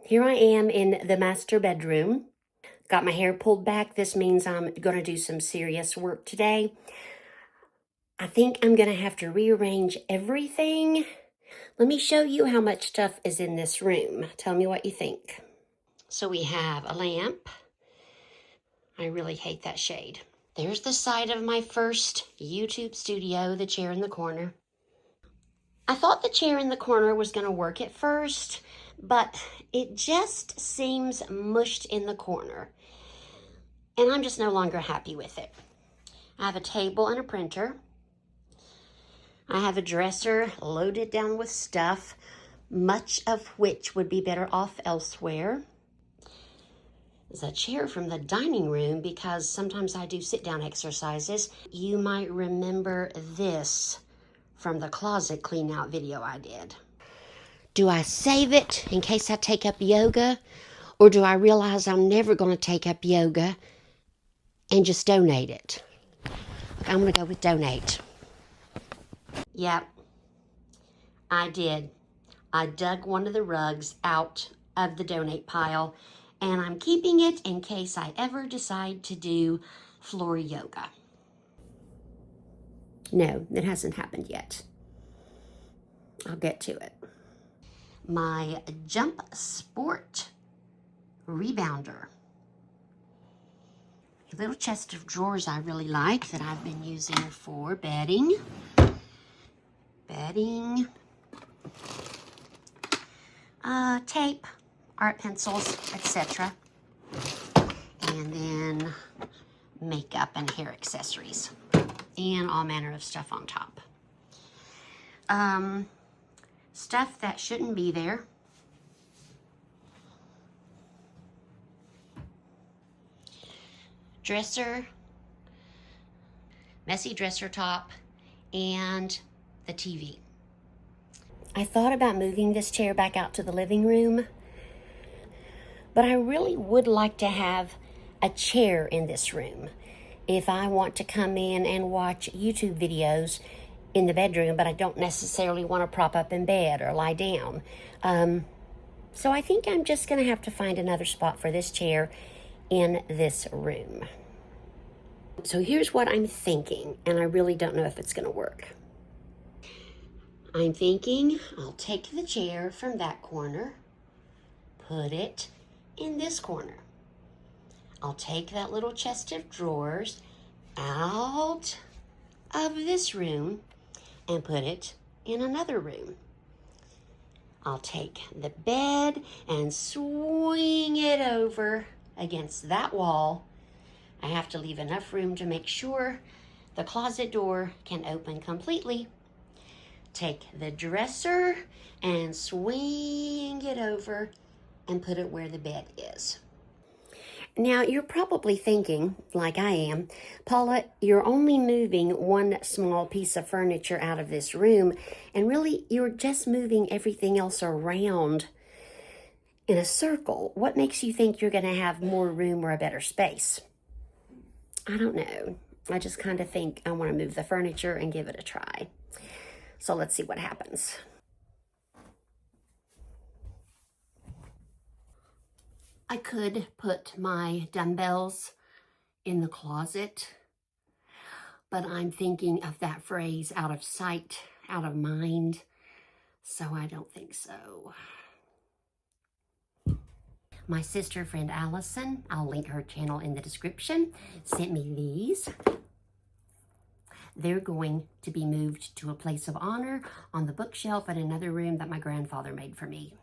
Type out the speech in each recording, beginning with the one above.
Here I am in the master bedroom. Got my hair pulled back. This means I'm going to do some serious work today. I think I'm going to have to rearrange everything. Let me show you how much stuff is in this room. Tell me what you think. So we have a lamp. I really hate that shade. There's the side of my first YouTube studio, the chair in the corner. I thought the chair in the corner was going to work at first, but it just seems mushed in the corner. And I'm just no longer happy with it. I have a table and a printer. I have a dresser loaded down with stuff, much of which would be better off elsewhere. There's a chair from the dining room because sometimes I do sit-down exercises. You might remember this from the closet clean-out video I did. Do I save it in case I take up yoga, or do I realize I'm never going to take up yoga and just donate it? I'm going to go with donate. Yep, I did. I dug one of the rugs out of the donate pile, and I'm keeping it in case I ever decide to do floor yoga. No, it hasn't happened yet. I'll get to it. My Jump Sport rebounder. A little chest of drawers I really like that I've been using for bedding. Tape, art pencils, etc. And then makeup and hair accessories. And all manner of stuff on top. Stuff that shouldn't be there. Dresser, messy dresser top, and the TV. I thought about moving this chair back out to the living room, but I really would like to have a chair in this room if I want to come in and watch YouTube videos in the bedroom, but I don't necessarily want to prop up in bed or lie down. So I think I'm just going to have to find another spot for this chair in this room. So here's what I'm thinking, and I really don't know if it's going to work. I'm thinking I'll take the chair from that corner, put it in this corner. I'll take that little chest of drawers out of this room and put it in another room. I'll take the bed and swing it over against that wall. I have to leave enough room to make sure the closet door can open completely. Take the dresser and swing it over and put it where the bed is. Now, you're probably thinking, like I am, Paula, you're only moving one small piece of furniture out of this room, and really, you're just moving everything else around in a circle. What makes you think you're going to have more room or a better space? I don't know. I just kind of think I want to move the furniture and give it a try. So let's see what happens. I could put my dumbbells in the closet, but I'm thinking of that phrase, out of sight, out of mind, so I don't think so. My sister friend Allison, I'll link her channel in the description, sent me these. They're going to be moved to a place of honor on the bookshelf in another room that my grandfather made for me.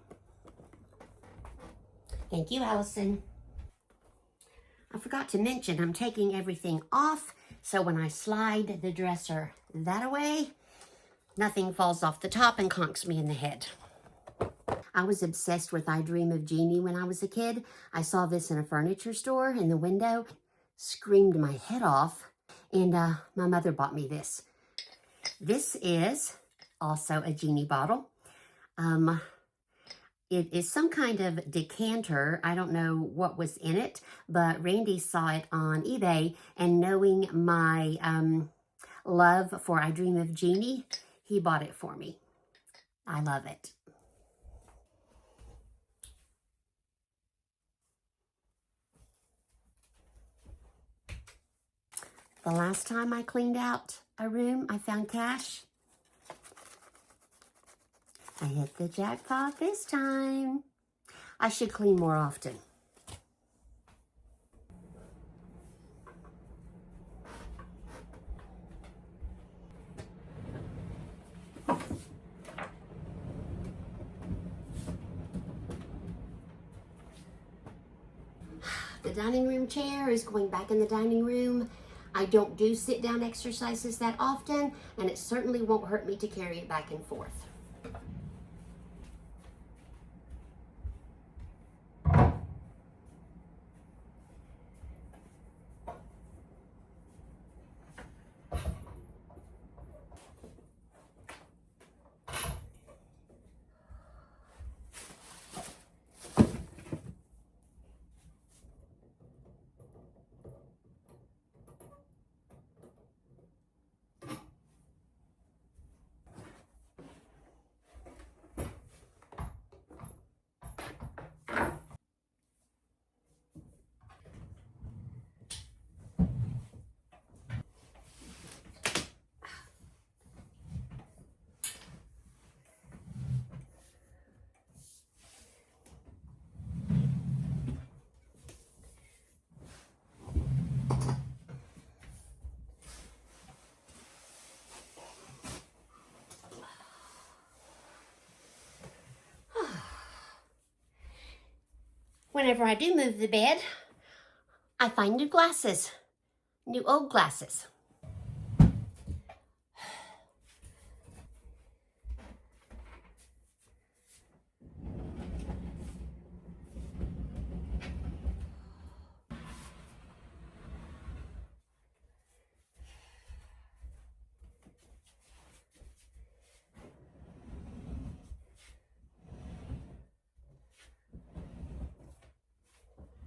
Thank you, Allison. I forgot to mention I'm taking everything off, so when I slide the dresser that away, nothing falls off the top and conks me in the head. I was obsessed with I Dream of Jeannie when I was a kid. I saw this in a furniture store in the window, screamed my head off, and my mother bought me this. This is also a Genie bottle. It is some kind of decanter. I don't know what was in it, but Randy saw it on eBay, and knowing my love for I Dream of Jeannie, he bought it for me. I love it. The last time I cleaned out a room, I found cash. I hit the jackpot this time. I should clean more often. The dining room chair is going back in the dining room. I don't do sit-down exercises that often, and it certainly won't hurt me to carry it back and forth. Whenever I do move the bed, I find new glasses, new old glasses.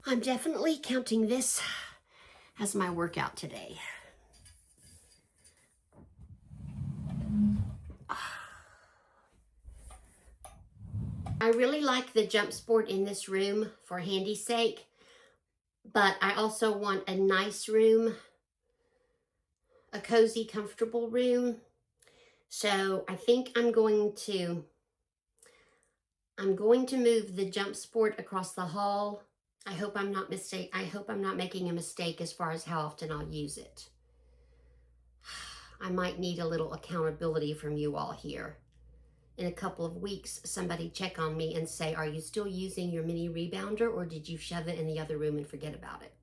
I'm definitely counting this as my workout today. I really like the jump sport in this room for handy's sake, but I also want a nice room, a cozy, comfortable room. So I think I'm going to move the jump sport across the hall. I hope I'm not making a mistake as far as how often I'll use it. I might need a little accountability from you all here. In a couple of weeks, somebody check on me and say, are you still using your mini rebounder, or did you shove it in the other room and forget about it?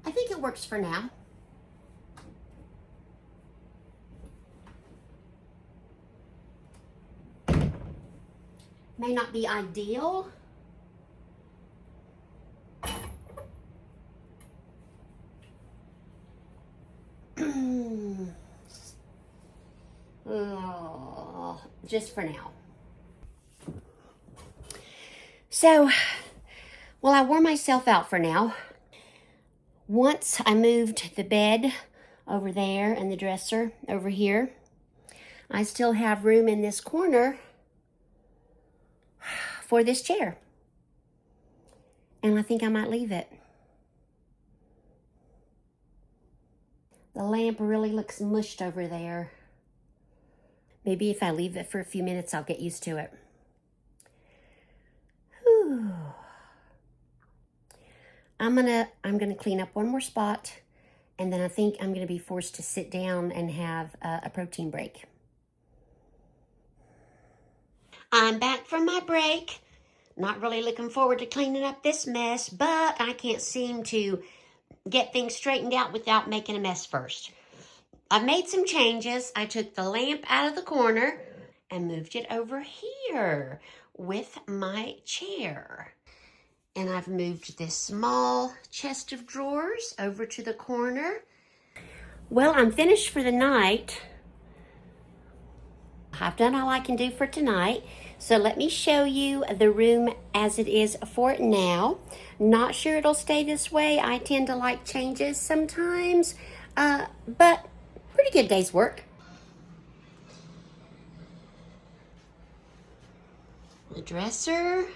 I think it works for now. May not be ideal. Oh, just for now. So, well, I wore myself out for now. Once I moved the bed over there and the dresser over here, I still have room in this corner for this chair. And I think I might leave it. The lamp really looks mushed over there. Maybe if I leave it for a few minutes, I'll get used to it. Whew. I'm gonna clean up one more spot, and then I think I'm gonna be forced to sit down and have a protein break. I'm back from my break. Not really looking forward to cleaning up this mess, but I can't seem to get things straightened out without making a mess first. I've made some changes. I took the lamp out of the corner and moved it over here with my chair. And I've moved this small chest of drawers over to the corner. Well, I'm finished for the night. I've done all I can do for tonight. So let me show you the room as it is for now. Not sure it'll stay this way. I tend to like changes sometimes, but pretty good day's work. The dresser,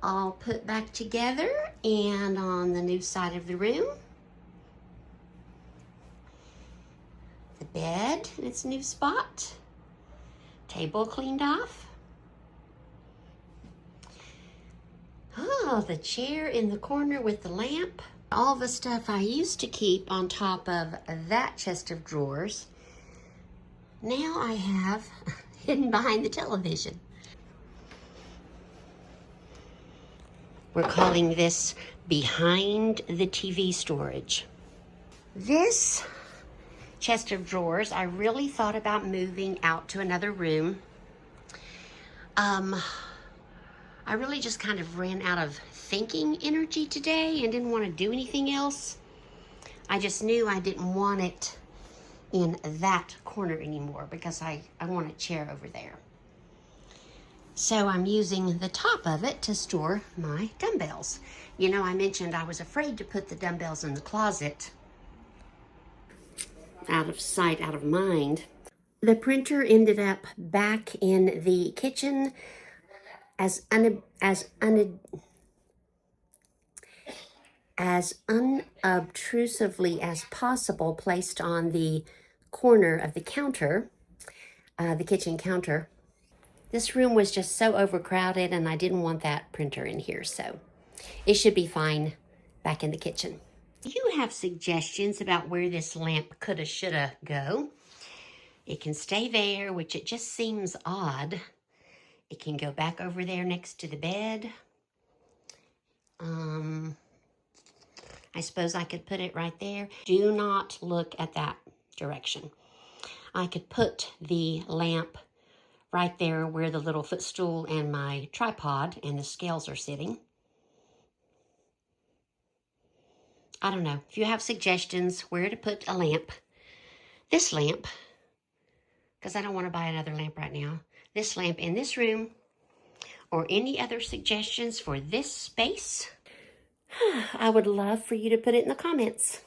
all put back together, and on the new side of the room, the bed in its new spot, table cleaned off. Oh, the chair in the corner with the lamp. All the stuff I used to keep on top of that chest of drawers, now I have hidden behind the television. We're calling this behind the TV storage. This chest of drawers, I really thought about moving out to another room. I really just kind of ran out of thinking energy today and didn't want to do anything else. I just knew I didn't want it in that corner anymore because I want a chair over there. So I'm using the top of it to store my dumbbells. You know, I mentioned I was afraid to put the dumbbells in the closet. Out of sight, out of mind. The printer ended up back in the kitchen as unobtrusively as possible, placed on the corner of the counter, the kitchen counter. This room was just so overcrowded and I didn't want that printer in here, so it should be fine back in the kitchen. If you have suggestions about where this lamp coulda, shoulda go, it can stay there, which it just seems odd. It can go back over there next to the bed. I suppose I could put it right there. Do not look at that direction. I could put the lamp right there where the little footstool and my tripod and the scales are sitting. I don't know. If you have suggestions where to put a lamp, this lamp, because I don't want to buy another lamp right now, this lamp in this room, or any other suggestions for this space, I would love for you to put it in the comments.